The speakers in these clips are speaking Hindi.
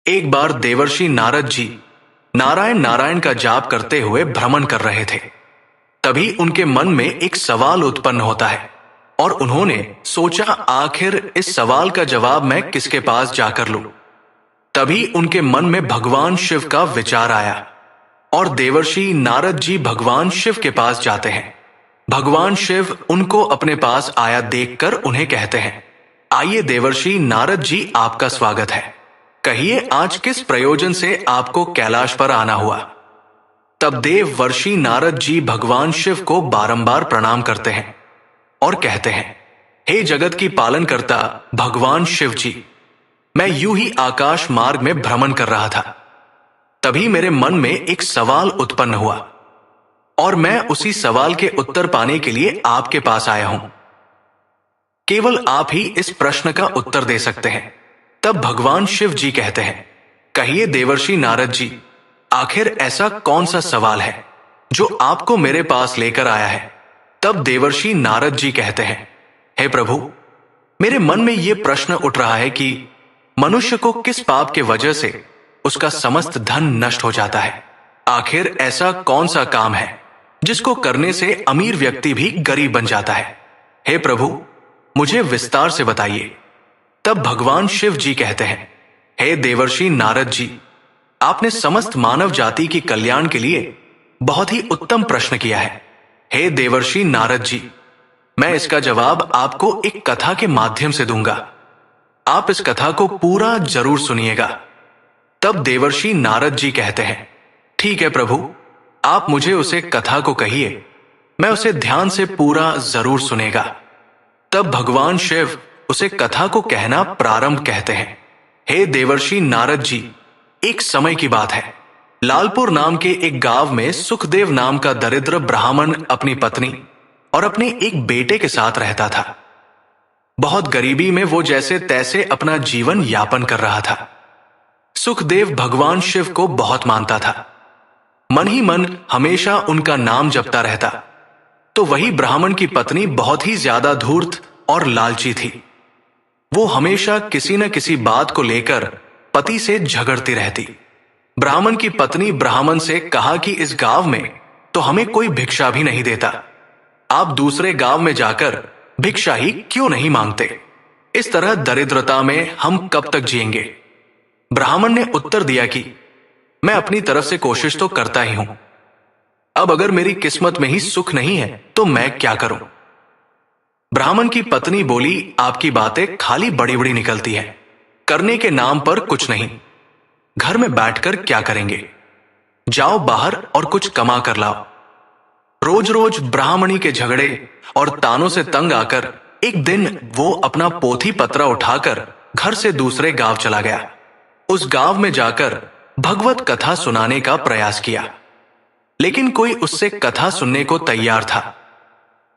एक बार देवर्षि नारद जी नारायण नारायण का जाप करते हुए भ्रमण कर रहे थे। तभी उनके मन में एक सवाल उत्पन्न होता है और उन्होंने सोचा, आखिर इस सवाल का जवाब मैं किसके पास जाकर लूं। तभी उनके मन में भगवान शिव का विचार आया और देवर्षि नारद जी भगवान शिव के पास जाते हैं। भगवान शिव उनको अपने पास आया देखकर उन्हें कहते हैं, आइए देवर्षि नारद जी, आपका स्वागत है। कहिए, आज किस प्रयोजन से आपको कैलाश पर आना हुआ। तब देवर्षि नारद जी भगवान शिव को बारंबार प्रणाम करते हैं और कहते हैं, हे जगत की पालन करता भगवान शिव जी, मैं यूं ही आकाश मार्ग में भ्रमण कर रहा था। तभी मेरे मन में एक सवाल उत्पन्न हुआ और मैं उसी सवाल के उत्तर पाने के लिए आपके पास आया हूं। केवल आप ही इस प्रश्न का उत्तर दे सकते हैं। तब भगवान शिव जी कहते हैं, कहिए देवर्षि नारद जी, आखिर ऐसा कौन सा सवाल है जो आपको मेरे पास लेकर आया है। तब देवर्षि नारद जी कहते हैं, हे प्रभु, मेरे मन में यह प्रश्न उठ रहा है कि मनुष्य को किस पाप के वजह से उसका समस्त धन नष्ट हो जाता है। आखिर ऐसा कौन सा काम है जिसको करने से अमीर व्यक्ति भी गरीब बन जाता है। हे प्रभु, मुझे विस्तार से बताइए। तब भगवान शिव जी कहते हैं, हे देवर्षि नारद जी, आपने समस्त मानव जाति की कल्याण के लिए बहुत ही उत्तम प्रश्न किया है। हे देवर्षि नारद जी, मैं इसका जवाब आपको एक कथा के माध्यम से दूंगा। आप इस कथा को पूरा जरूर सुनिएगा। तब देवर्षि नारद जी कहते हैं, ठीक है प्रभु, आप मुझे उसे कथा को कहिए, मैं उसे ध्यान से पूरा जरूर सुनेगा। तब भगवान शिव उसे कथा को कहना प्रारंभ कहते हैं। हे देवर्षि नारद जी, एक समय की बात है। लालपुर नाम के एक गांव में सुखदेव नाम का दरिद्र ब्राह्मण अपनी पत्नी और अपने एक बेटे के साथ रहता था। बहुत गरीबी में वो जैसे तैसे अपना जीवन यापन कर रहा था। सुखदेव भगवान शिव को बहुत मानता था, मन ही मन हमेशा उनका नाम जपता रहता। तो वही ब्राह्मण की पत्नी बहुत ही ज्यादा धूर्त और लालची थी। वो हमेशा किसी न किसी बात को लेकर पति से झगड़ती रहती। ब्राह्मण की पत्नी ब्राह्मण से कहा कि इस गांव में तो हमें कोई भिक्षा भी नहीं देता, आप दूसरे गांव में जाकर भिक्षा ही क्यों नहीं मांगते। इस तरह दरिद्रता में हम कब तक जिएंगे। ब्राह्मण ने उत्तर दिया कि मैं अपनी तरफ से कोशिश तो करता ही हूं, अब अगर मेरी किस्मत में ही सुख नहीं है तो मैं क्या करूं। ब्राह्मण की पत्नी बोली, आपकी बातें खाली बड़ी बड़ी निकलती है, करने के नाम पर कुछ नहीं। घर में बैठकर क्या करेंगे, जाओ बाहर और कुछ कमा कर लाओ। रोज रोज ब्राह्मणी के झगड़े और तानों से तंग आकर एक दिन वो अपना पोथी पत्रा उठाकर घर से दूसरे गांव चला गया। उस गांव में जाकर भगवत कथा सुनाने का प्रयास किया, लेकिन कोई उससे कथा सुनने को तैयार था।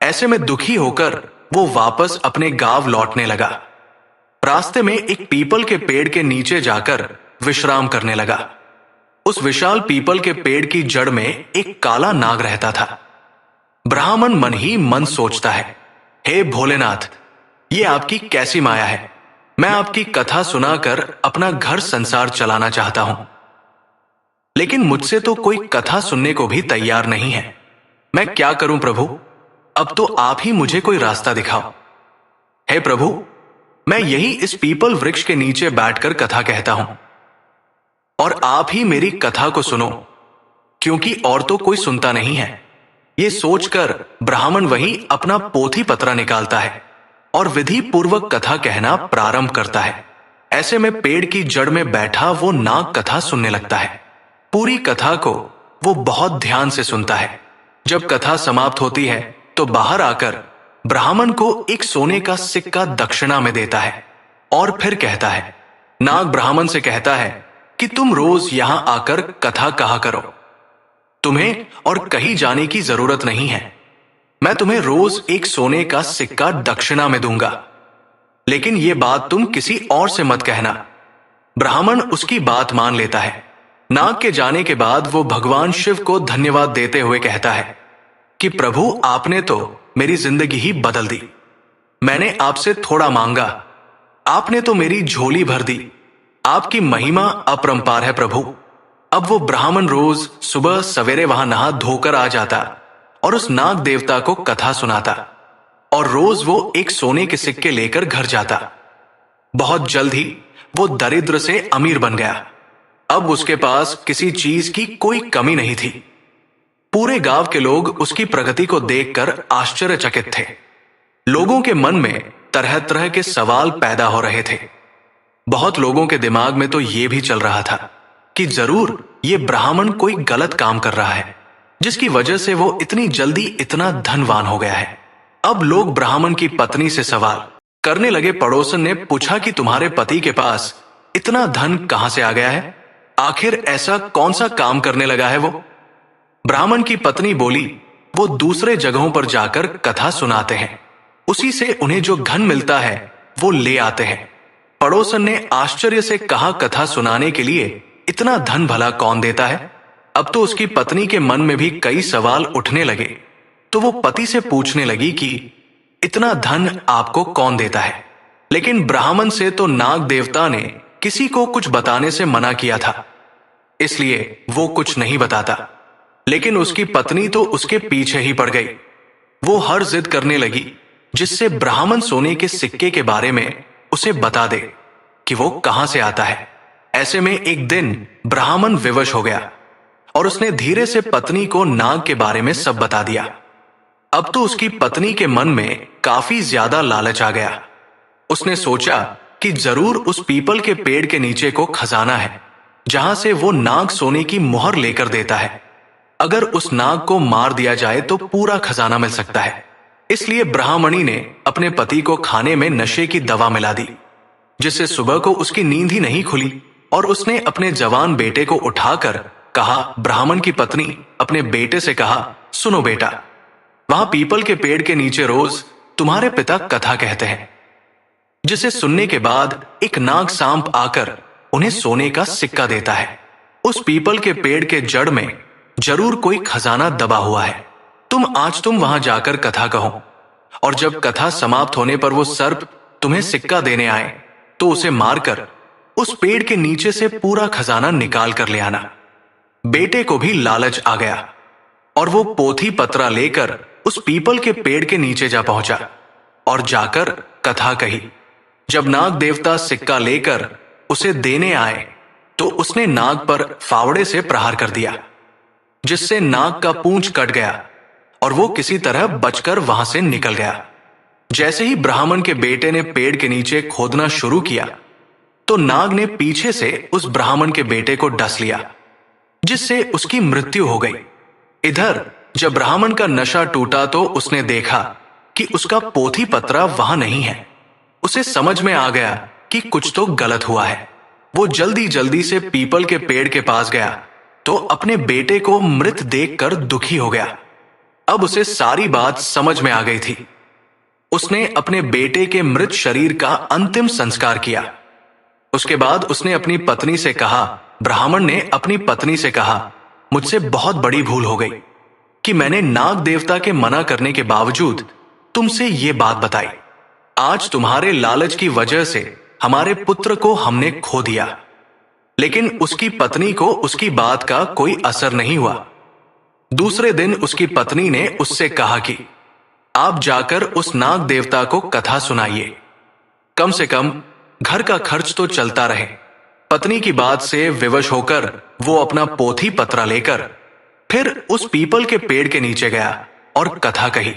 ऐसे में दुखी होकर वो वापस अपने गांव लौटने लगा। रास्ते में एक पीपल के पेड़ के नीचे जाकर विश्राम करने लगा। उस विशाल पीपल के पेड़ की जड़ में एक काला नाग रहता था। ब्राह्मण मन ही मन सोचता है, हे भोलेनाथ, ये आपकी कैसी माया है। मैं आपकी कथा सुनाकर अपना घर संसार चलाना चाहता हूं, लेकिन मुझसे तो कोई कथा सुनने को भी तैयार नहीं है। मैं क्या करूं प्रभु, अब तो आप ही मुझे कोई रास्ता दिखाओ। हे प्रभु, मैं यही इस पीपल वृक्ष के नीचे बैठकर कथा कहता हूं और आप ही मेरी कथा को सुनो, क्योंकि और तो कोई सुनता नहीं है। ये सोचकर ब्राह्मण वही अपना पोथी पत्रा निकालता है और विधि पूर्वक कथा कहना प्रारंभ करता है। ऐसे में पेड़ की जड़ में बैठा वो नाग कथा सुनने लगता है। पूरी कथा को वो बहुत ध्यान से सुनता है। जब कथा समाप्त होती है तो बाहर आकर ब्राह्मण को एक सोने का सिक्का दक्षिणा में देता है और फिर कहता है, नाग ब्राह्मण से कहता है कि तुम रोज यहां आकर कथा कहा करो, तुम्हें और कहीं जाने की जरूरत नहीं है। मैं तुम्हें रोज एक सोने का सिक्का दक्षिणा में दूंगा, लेकिन यह बात तुम किसी और से मत कहना। ब्राह्मण उसकी बात मान लेता है। नाग के जाने के बाद वो भगवान शिव को धन्यवाद देते हुए कहता है कि प्रभु, आपने तो मेरी जिंदगी ही बदल दी। मैंने आपसे थोड़ा मांगा, आपने तो मेरी झोली भर दी। आपकी महिमा अपरंपार है प्रभु। अब वो ब्राह्मण रोज सुबह सवेरे वहां नहा धोकर आ जाता और उस नाग देवता को कथा सुनाता, और रोज वो एक सोने के सिक्के लेकर घर जाता। बहुत जल्द ही वो दरिद्र से अमीर बन गया। अब उसके पास किसी चीज की कोई कमी नहीं थी। पूरे गांव के लोग उसकी प्रगति को देखकर आश्चर्यचकित थे। लोगों के मन में तरह तरह के सवाल पैदा हो रहे थे। बहुत लोगों के दिमाग में तो ये भी चल रहा था कि जरूर ये ब्राह्मण कोई गलत काम कर रहा है, जिसकी वजह से वो इतनी जल्दी इतना धनवान हो गया है। अब लोग ब्राह्मण की पत्नी से सवाल करने लगे। पड़ोसन ने पूछा कि तुम्हारे पति के पास इतना धन कहां से आ गया है? आखिर ऐसा कौन सा काम करने लगा है वो? ब्राह्मण की पत्नी बोली, वो दूसरे जगहों पर जाकर कथा सुनाते हैं, उसी से उन्हें जो धन मिलता है वो ले आते हैं। पड़ोसन ने आश्चर्य से कहा, कथा सुनाने के लिए इतना धन भला कौन देता है? अब तो उसकी पत्नी के मन में भी कई सवाल उठने लगे। तो वो पति से पूछने लगी कि इतना धन आपको कौन देता है? लेकिन ब्राह्मण से तो नाग देवता ने किसी को कुछ बताने से मना किया था, इसलिए वो कुछ नहीं बताता। लेकिन उसकी पत्नी तो उसके पीछे ही पड़ गई। वो हर जिद करने लगी जिससे ब्राह्मण सोने के सिक्के के बारे में उसे बता दे कि वो कहां से आता है। ऐसे में एक दिन ब्राह्मण विवश हो गया और उसने धीरे से पत्नी को नाग के बारे में सब बता दिया। अब तो उसकी पत्नी के मन में काफी ज्यादा लालच आ गया। उसने सोचा कि जरूर उस पीपल के पेड़ के नीचे को खजाना है, जहां से वो नाग सोने की मोहर लेकर देता है। अगर उस नाग को मार दिया जाए तो पूरा खजाना मिल सकता है। इसलिए ब्राह्मणी ने अपने पति को खाने में नशे की दवा मिला दी, जिससे सुबह को उसकी नींद ही नहीं खुली। और उसने अपने जवान बेटे को उठाकर कहा, ब्राह्मण की पत्नी अपने बेटे से कहा, सुनो बेटा, वहां पीपल के पेड़ के नीचे रोज तुम्हारे पिता कथा कहते हैं, जिसे सुनने के बाद एक नाग सांप आकर उन्हें सोने का सिक्का देता है। उस पीपल के पेड़ के जड़ में जरूर कोई खजाना दबा हुआ है। तुम वहां जाकर कथा कहो, और जब कथा समाप्त होने पर वो सर्प तुम्हें सिक्का देने आए तो उसे मारकर उस पेड़ के नीचे से पूरा खजाना निकाल कर ले आना। बेटे को भी लालच आ गया और वो पोथी पत्रा लेकर उस पीपल के पेड़ के नीचे जा पहुंचा और जाकर कथा कही। जब नाग देवता सिक्का लेकर उसे देने आए तो उसने नाग पर फावड़े से प्रहार कर दिया, जिससे नाग का पूंछ कट गया और वो किसी तरह बचकर वहां से निकल गया। जैसे ही ब्राह्मण के बेटे ने पेड़ के नीचे खोदना शुरू किया तो नाग ने पीछे से उस ब्राह्मण के बेटे को डस लिया, जिससे उसकी मृत्यु हो गई। इधर जब ब्राह्मण का नशा टूटा तो उसने देखा कि उसका पोथी पत्रा वहां नहीं है। उसे समझ में आ गया कि कुछ तो गलत हुआ है। वो जल्दी जल्दी से पीपल के पेड़ के पास गया तो अपने बेटे को मृत देखकर दुखी हो गया। अब उसे सारी बात समझ में आ गई थी। उसने अपने बेटे के मृत शरीर का अंतिम संस्कार किया। उसके बाद उसने अपनी पत्नी से कहा, ब्राह्मण ने अपनी पत्नी से कहा, मुझसे बहुत बड़ी भूल हो गई कि मैंने नाग देवता के मना करने के बावजूद तुमसे ये बात बताई। आज तुम्हारे लालच की वजह से हमारे पुत्र को हमने खो दिया। लेकिन उसकी पत्नी को उसकी बात का कोई असर नहीं हुआ। दूसरे दिन उसकी पत्नी ने उससे कहा कि आप जाकर उस नाग देवता को कथा सुनाइए, कम से कम घर का खर्च तो चलता रहे। पत्नी की बात से विवश होकर वो अपना पोथी पत्रा लेकर फिर उस पीपल के पेड़ के नीचे गया और कथा कही।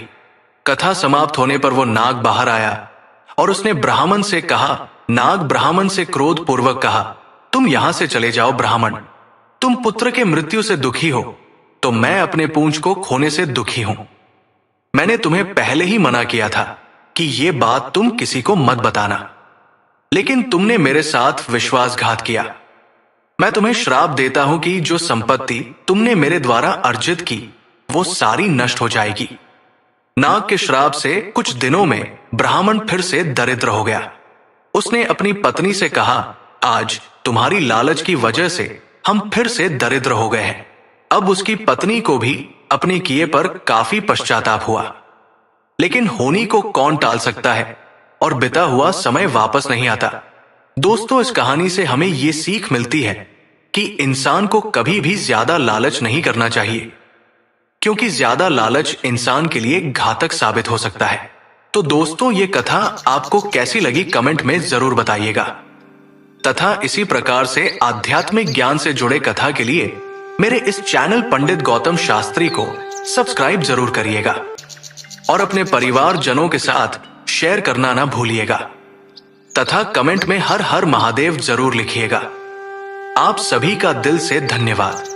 कथा समाप्त होने पर वो नाग बाहर आया और उसने ब्राह्मण से कहा, नाग ब्राह्मण से क्रोध पूर्वक कहा, तुम यहां से चले जाओ ब्राह्मण, तुम पुत्र के मृत्यु से दुखी हो तो मैं अपने पूंछ को खोने से दुखी हूं। मैंने तुम्हें पहले ही मना किया था कि ये बात तुम किसी को मत बताना, लेकिन तुमने मेरे साथ विश्वासघात किया। मैं तुम्हें श्राप देता हूं कि जो संपत्ति तुमने मेरे द्वारा अर्जित की वो सारी नष्ट हो जाएगी। नाग के श्राप से कुछ दिनों में ब्राह्मण फिर से दरिद्र हो गया। उसने अपनी पत्नी से कहा, आज तुम्हारी लालच की वजह से हम फिर से दरिद्र हो गए हैं। अब उसकी पत्नी को भी अपने किए पर काफी पश्चाताप हुआ, लेकिन होनी को कौन टाल सकता है और बिता हुआ समय वापस नहीं आता। दोस्तों, इस कहानी से हमें ये सीख मिलती है कि इंसान को कभी भी ज्यादा लालच नहीं करना चाहिए, क्योंकि ज्यादा लालच इंसान के लिए घातक साबित हो सकता है। तो दोस्तों, ये कथा आपको कैसी लगी कमेंट में जरूर बताइएगा, तथा इसी प्रकार से आध्यात्मिक ज्ञान से जुड़े कथा के लिए मेरे इस चैनल पंडित गौतम शास्त्री को सब्सक्राइब जरूर करिएगा और अपने परिवार जनों के साथ शेयर करना ना भूलिएगा, तथा कमेंट में हर हर महादेव जरूर लिखिएगा। आप सभी का दिल से धन्यवाद।